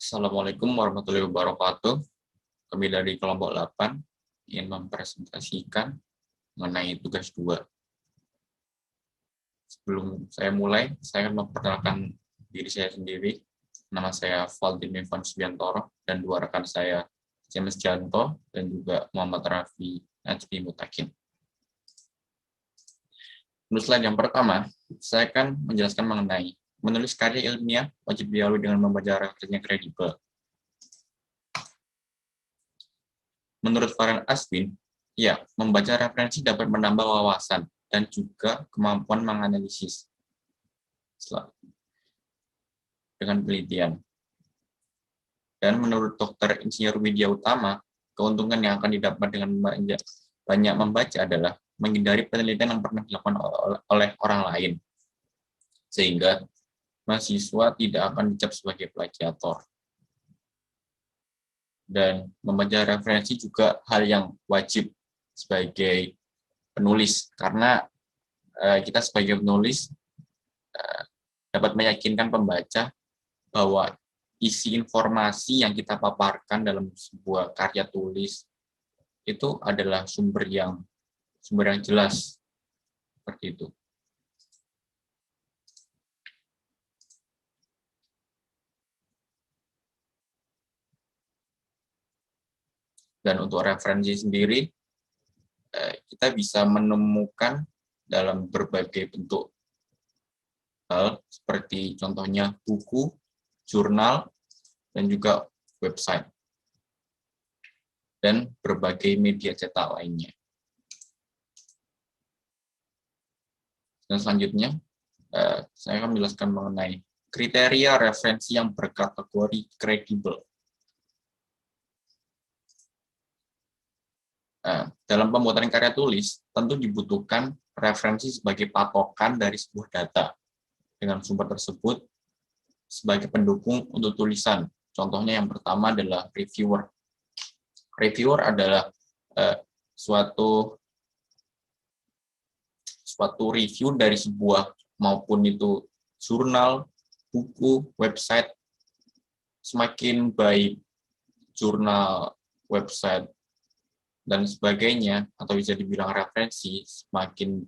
Assalamualaikum warahmatullahi wabarakatuh. Kami dari kelompok 8 ingin mempresentasikan mengenai tugas 2. Sebelum saya mulai, saya akan memperkenalkan diri saya sendiri. Nama saya Valdin Evan Subiantoro dan dua rekan saya, James Janto dan juga Muhammad Rafi Najmi Mutakin. Untuk slide yang pertama, saya akan menjelaskan mengenai menulis karya ilmiah wajib dilalui dengan membaca referensi yang kredibel. Menurut Farhan Aswin, ya, membaca referensi dapat menambah wawasan dan juga kemampuan menganalisis dengan penelitian. Dan menurut Dr. Insinyur Widya Utama, keuntungan yang akan didapat dengan banyak membaca adalah menghindari penelitian yang pernah dilakukan oleh orang lain, sehingga mahasiswa tidak akan dicap sebagai plagiator. Dan membaca referensi juga hal yang wajib sebagai penulis, karena kita sebagai penulis dapat meyakinkan pembaca bahwa isi informasi yang kita paparkan dalam sebuah karya tulis itu adalah sumber yang jelas, seperti itu. Dan untuk referensi sendiri, kita bisa menemukan dalam berbagai bentuk hal, seperti contohnya buku, jurnal, dan juga website, dan berbagai media cetak lainnya. Dan selanjutnya, saya akan menjelaskan mengenai kriteria referensi yang berkategori kredibel. Dalam pembuatan karya tulis, tentu dibutuhkan referensi sebagai patokan dari sebuah data, dengan sumber tersebut sebagai pendukung untuk tulisan. Contohnya yang pertama adalah reviewer. Reviewer adalah suatu review dari sebuah, maupun itu jurnal, buku, website. Semakin baik jurnal, website, dan sebagainya, atau bisa dibilang referensi, semakin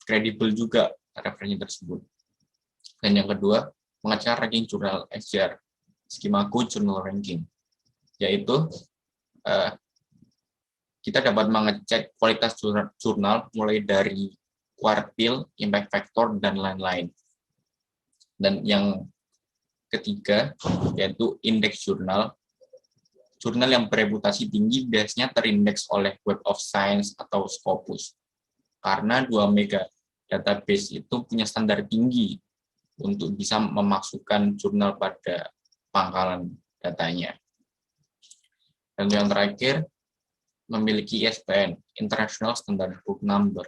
kredibel juga referensi tersebut. Dan yang kedua, mengecek ranking jurnal SJR, Skimago Journal Ranking, yaitu kita dapat mengecek kualitas jurnal mulai dari kuartil, impact factor, dan lain-lain. Dan yang ketiga, yaitu indeks jurnal. Jurnal yang bereputasi tinggi biasanya terindeks oleh Web of Science atau Scopus, karena 2 mega database itu punya standar tinggi untuk bisa memasukkan jurnal pada pangkalan datanya. Dan yang terakhir, memiliki ISBN, International Standard Book Number.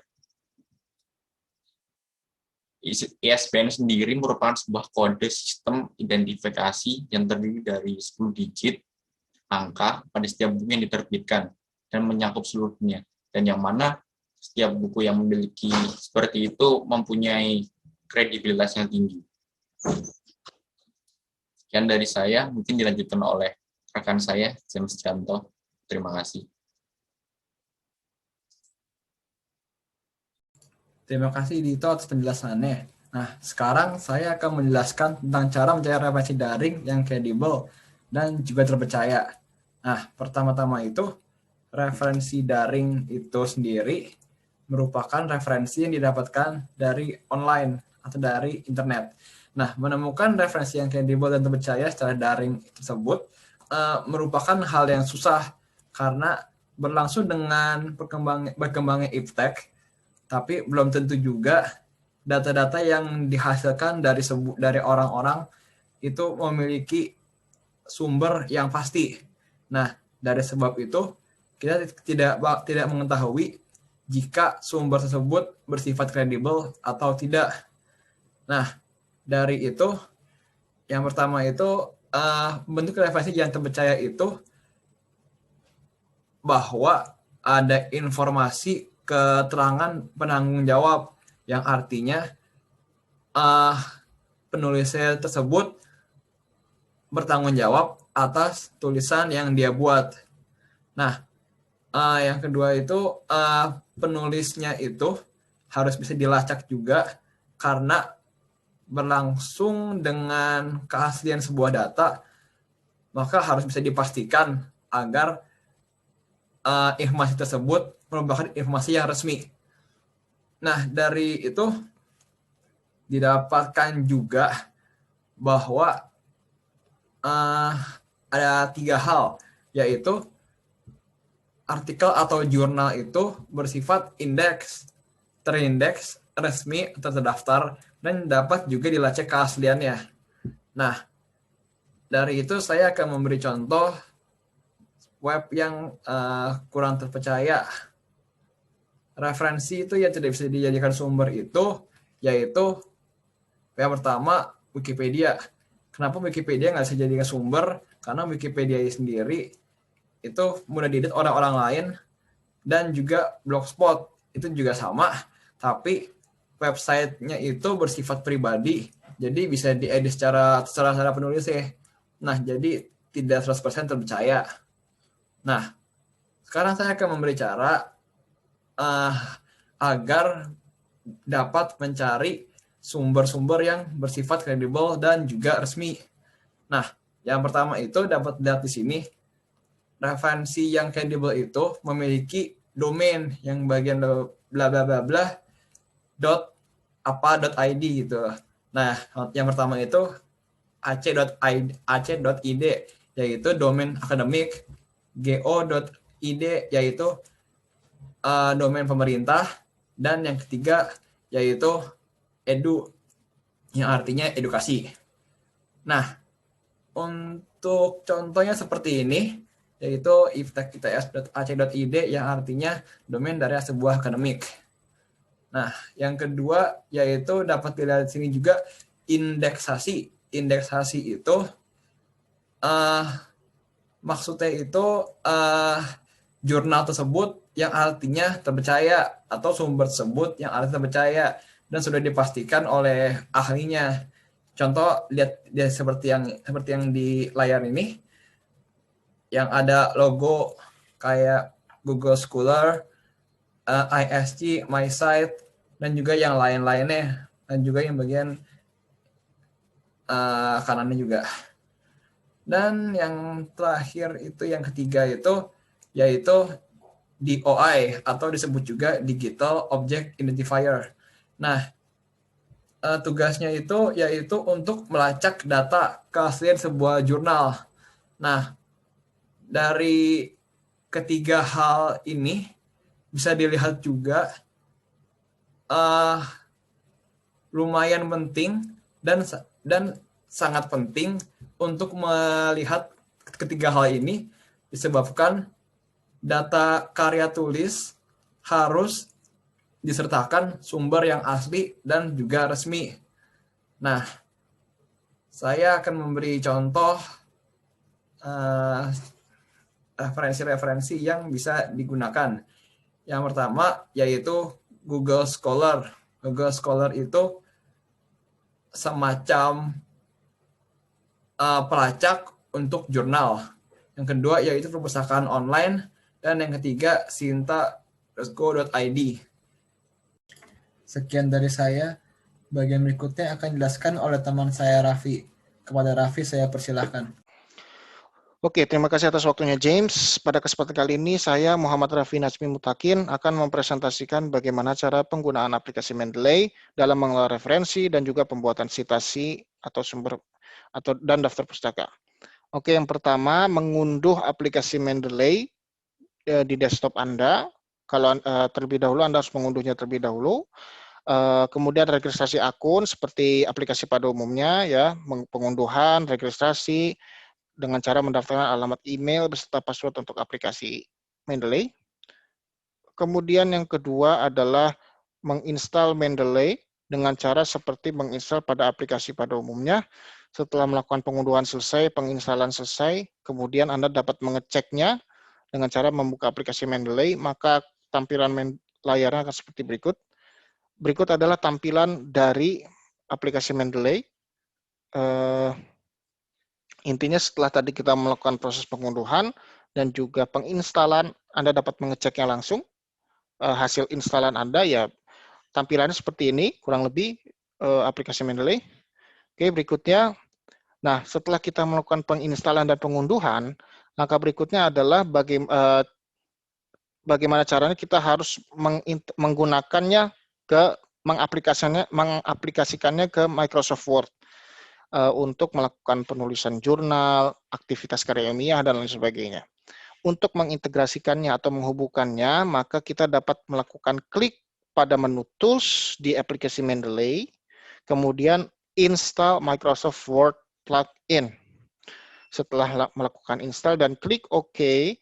ISBN sendiri merupakan sebuah kode sistem identifikasi yang terdiri dari 10 digit angka pada setiap buku yang diterbitkan dan mencakup seluruhnya, dan yang mana setiap buku yang memiliki seperti itu mempunyai kredibilitas yang tinggi. Sekian dari saya, mungkin dilanjutkan oleh rekan saya, James Janto. Terima kasih. Terima kasih Dito atas penjelasannya. Nah, sekarang saya akan menjelaskan tentang cara mencari referensi daring yang kredibel dan juga terpercaya. Nah, pertama-tama itu, referensi daring itu sendiri merupakan referensi yang didapatkan dari online atau dari internet. Nah, menemukan referensi yang kredibel dan terpercaya secara daring tersebut merupakan hal yang susah karena berlangsung dengan berkembangnya iptek, tapi belum tentu juga data-data yang dihasilkan dari orang-orang itu memiliki sumber yang pasti. Nah, dari sebab itu kita tidak mengetahui jika sumber tersebut bersifat kredibel atau tidak. Nah, dari itu yang pertama itu bentuk referensi yang terpercaya itu bahwa ada informasi keterangan penanggung jawab, yang artinya penulisnya tersebut bertanggung jawab atas tulisan yang dia buat. Nah, yang kedua itu penulisnya itu harus bisa dilacak juga karena berlangsung dengan keaslian sebuah data, maka harus bisa dipastikan agar informasi tersebut merupakan informasi yang resmi. Nah, dari itu didapatkan juga bahwa ada 3 hal, yaitu artikel atau jurnal itu bersifat indeks, terindeks, resmi, atau terdaftar, dan dapat juga dilacak keasliannya. Nah, dari itu saya akan memberi contoh web yang kurang terpercaya. Referensi itu yang tidak bisa dijadikan sumber itu, yaitu yang pertama, Wikipedia. Kenapa Wikipedia nggak bisa dijadikan sumber? Karena Wikipedia sendiri itu mudah diedit orang-orang lain, dan juga Blogspot itu juga sama, tapi websitenya itu bersifat pribadi, jadi bisa diedit secara penulisnya. Nah, jadi tidak 100% terpercaya. Nah, sekarang saya akan memberi cara agar dapat mencari sumber-sumber yang bersifat kredibel dan juga resmi. Nah, yang pertama itu dapat dilihat di sini. Referensi yang kredibel itu memiliki domain yang bagian bla bla bla bla .apa.id gitu. Nah, yang pertama itu ac.id yaitu domain akademik, go.id yaitu domain pemerintah, dan yang ketiga yaitu edu yang artinya edukasi. Nah, untuk contohnya seperti ini, yaitu iftek.its.ac.id yang artinya domain dari sebuah akademik. Nah, yang kedua yaitu dapat dilihat di sini juga indeksasi. Indeksasi itu maksudnya itu jurnal tersebut yang artinya terpercaya atau sumber tersebut yang artinya terpercaya dan sudah dipastikan oleh ahlinya. Contoh lihat seperti yang di layar ini, yang ada logo kayak Google Scholar, ISG, MySite, dan juga yang lain-lainnya, dan juga yang bagian kanannya juga. Dan yang terakhir itu yang ketiga itu yaitu DOI atau disebut juga Digital Object Identifier. Nah, tugasnya itu yaitu untuk melacak data keaslian sebuah jurnal. Nah, dari ketiga hal ini bisa dilihat juga lumayan penting dan sangat penting untuk melihat ketiga hal ini, disebabkan data karya tulis harus disertakan sumber yang asli dan juga resmi. Nah, saya akan memberi contoh referensi-referensi yang bisa digunakan. Yang pertama yaitu Google Scholar. Google Scholar itu semacam pelacak untuk jurnal. Yang kedua yaitu perpustakaan online, dan yang ketiga sinta.go.id. Sekian dari saya. Bagian berikutnya akan dijelaskan oleh teman saya Raffi. Kepada Raffi saya persilahkan. Oke, terima kasih atas waktunya James. Pada kesempatan kali ini saya Muhammad Raffi Najmi Mutakin akan mempresentasikan bagaimana cara penggunaan aplikasi Mendeley dalam mengelola referensi dan juga pembuatan sitasi atau sumber dan daftar pustaka. Oke, yang pertama mengunduh aplikasi Mendeley di desktop Anda. Kalau terlebih dahulu Anda harus mengunduhnya terlebih dahulu. Kemudian registrasi akun seperti aplikasi pada umumnya, ya, pengunduhan, registrasi dengan cara mendaftarkan alamat email beserta password untuk aplikasi Mendeley. Kemudian yang kedua adalah menginstal Mendeley dengan cara seperti menginstal pada aplikasi pada umumnya. Setelah melakukan pengunduhan selesai, penginstalan selesai, kemudian Anda dapat mengeceknya dengan cara membuka aplikasi Mendeley, maka tampilan layarnya akan seperti berikut. Berikut adalah tampilan dari aplikasi Mendeley. Intinya setelah tadi kita melakukan proses pengunduhan dan juga penginstalan, Anda dapat mengeceknya langsung. Hasil instalan Anda ya tampilannya seperti ini, kurang lebih aplikasi Mendeley. Oke, berikutnya. Nah, setelah kita melakukan penginstalan dan pengunduhan, langkah berikutnya adalah bagaimana caranya kita harus menggunakannya mengaplikasikannya ke Microsoft Word untuk melakukan penulisan jurnal, aktivitas karya ilmiah, dan lain sebagainya. Untuk mengintegrasikannya atau menghubungkannya, maka kita dapat melakukan klik pada menu Tools di aplikasi Mendeley, kemudian install Microsoft Word plugin. Setelah melakukan install dan klik OK,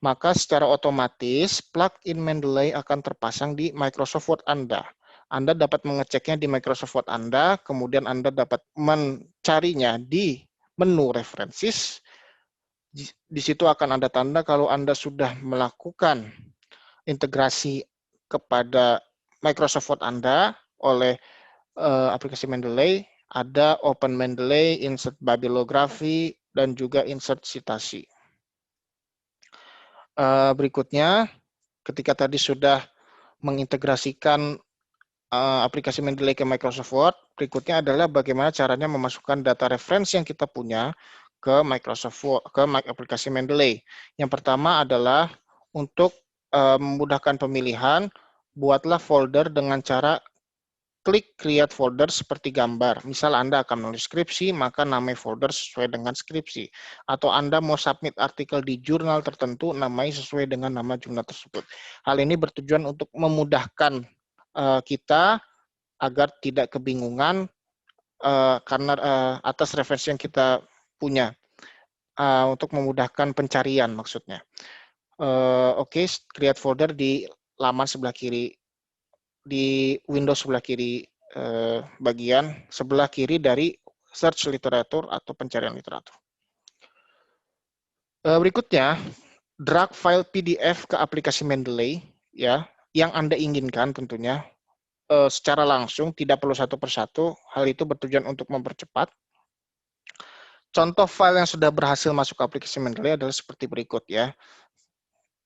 maka secara otomatis plugin Mendeley akan terpasang di Microsoft Word Anda. Anda dapat mengeceknya di Microsoft Word Anda, kemudian Anda dapat mencarinya di menu References. Di situ akan ada tanda kalau Anda sudah melakukan integrasi kepada Microsoft Word Anda oleh aplikasi Mendeley, ada Open Mendeley, Insert Bibliography, dan juga Insert Citasi. Berikutnya, ketika tadi sudah mengintegrasikan aplikasi Mendeley ke Microsoft Word, berikutnya adalah bagaimana caranya memasukkan data referensi yang kita punya ke Microsoft Word, ke aplikasi Mendeley. Yang pertama adalah untuk memudahkan pemilihan, buatlah folder dengan cara klik create folder seperti gambar. Misal Anda akan menulis skripsi, maka namai folder sesuai dengan skripsi. Atau Anda mau submit artikel di jurnal tertentu, namai sesuai dengan nama jurnal tersebut. Hal ini bertujuan untuk memudahkan kita agar tidak kebingungan karena atas referensi yang kita punya. Untuk memudahkan pencarian maksudnya. Oke, create folder di laman sebelah kiri, di Windows sebelah kiri bagian sebelah kiri dari search literatur atau pencarian literatur. Berikutnya, drag file PDF ke aplikasi Mendeley ya, yang Anda inginkan tentunya secara langsung, tidak perlu satu persatu. Hal itu bertujuan untuk mempercepat. Contoh file yang sudah berhasil masuk ke aplikasi Mendeley adalah seperti berikut ya.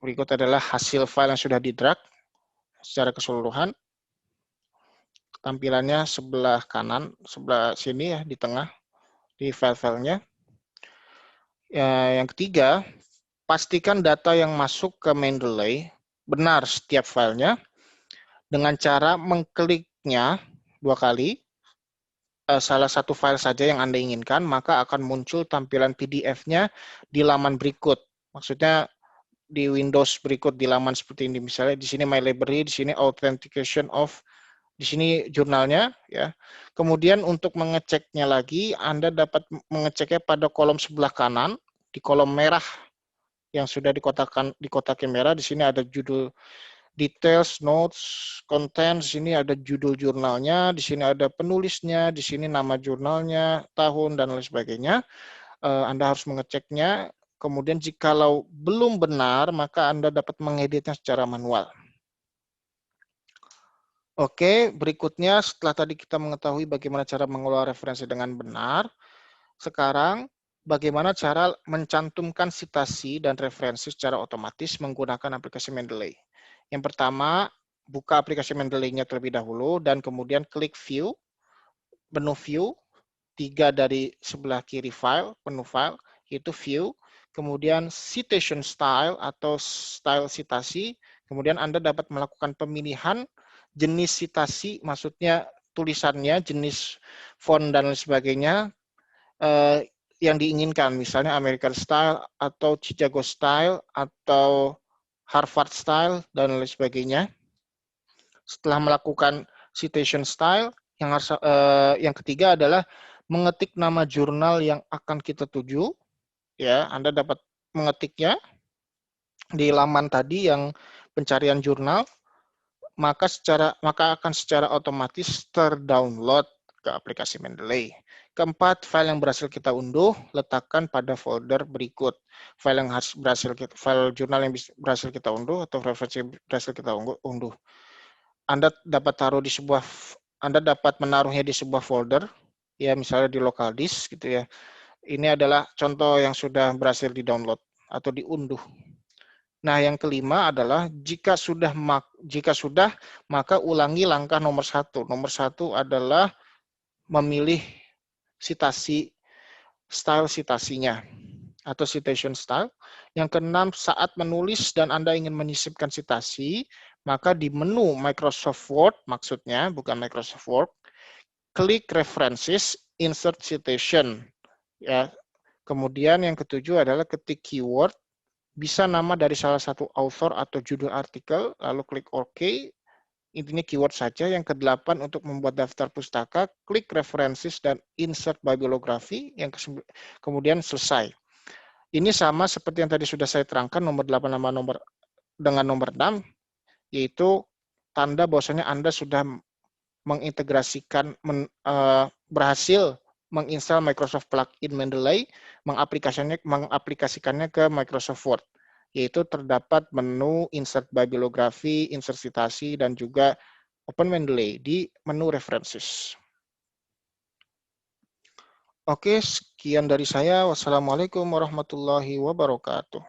Berikut adalah hasil file yang sudah di-drag secara keseluruhan. Tampilannya sebelah kanan, sebelah sini ya, di tengah, di file-filenya. Yang ketiga, pastikan data yang masuk ke Mendeley benar setiap filenya dengan cara mengkliknya 2 kali. Salah satu file saja yang Anda inginkan, maka akan muncul tampilan PDF-nya di laman berikut. Maksudnya di Windows berikut di laman seperti ini. Misalnya di sini My Library, di sini Authentication of, di sini jurnalnya ya. Kemudian untuk mengeceknya lagi, Anda dapat mengeceknya pada kolom sebelah kanan, di kolom merah yang sudah dikotakin merah. Di sini ada judul details, notes, content, di sini ada judul jurnalnya, di sini ada penulisnya, di sini nama jurnalnya, tahun, dan lain sebagainya. Anda harus mengeceknya, kemudian jikalau belum benar, maka Anda dapat mengeditnya secara manual. Oke, berikutnya setelah tadi kita mengetahui bagaimana cara mengelola referensi dengan benar, sekarang bagaimana cara mencantumkan citasi dan referensi secara otomatis menggunakan aplikasi Mendeley. Yang pertama, buka aplikasi Mendeley-nya terlebih dahulu dan kemudian klik View, menu View, 3 dari sebelah kiri file, menu file, yaitu View, kemudian Citation Style atau style citasi, kemudian Anda dapat melakukan pemilihan jenis citasi, maksudnya tulisannya, jenis font dan lain sebagainya yang diinginkan, misalnya American Style atau Chicago Style atau Harvard Style, dan lain sebagainya. Setelah melakukan citation style, yang ketiga adalah mengetik nama jurnal yang akan kita tuju. Ya, Anda dapat mengetiknya di laman tadi yang pencarian jurnal, maka akan secara otomatis terdownload ke aplikasi Mendeley. Keempat, file yang berhasil kita unduh, letakkan pada folder berikut. File jurnal yang berhasil kita unduh atau referensi yang berhasil kita unduh. Anda dapat menaruhnya di sebuah folder, ya misalnya di local disk gitu ya. Ini adalah contoh yang sudah berhasil di-download atau diunduh. Nah, yang kelima adalah jika sudah maka ulangi langkah nomor 1. Nomor 1 adalah memilih citasi, style citasinya atau citation style. Yang keenam, saat menulis dan Anda ingin menyisipkan citasi, maka di menu Microsoft Word, maksudnya bukan Microsoft Word, klik References, Insert Citation. Ya. Kemudian yang ketujuh adalah ketik keyword, bisa nama dari salah satu author atau judul artikel, lalu klik OK. Intinya keyword saja. Yang kedelapan, untuk membuat daftar pustaka, klik References dan Insert Bibliography. Yang kemudian selesai. Ini sama seperti yang tadi sudah saya terangkan, nomor 8 dengan nomor 6, yaitu tanda bahwasanya Anda sudah mengintegrasikan, berhasil menginstal Microsoft Plugin Mendeley, mengaplikasikannya ke Microsoft Word, yaitu terdapat menu Insert Bibliography, Insert Citasi, dan juga Open Mendeley di menu References. Oke, sekian dari saya. Wassalamualaikum warahmatullahi wabarakatuh.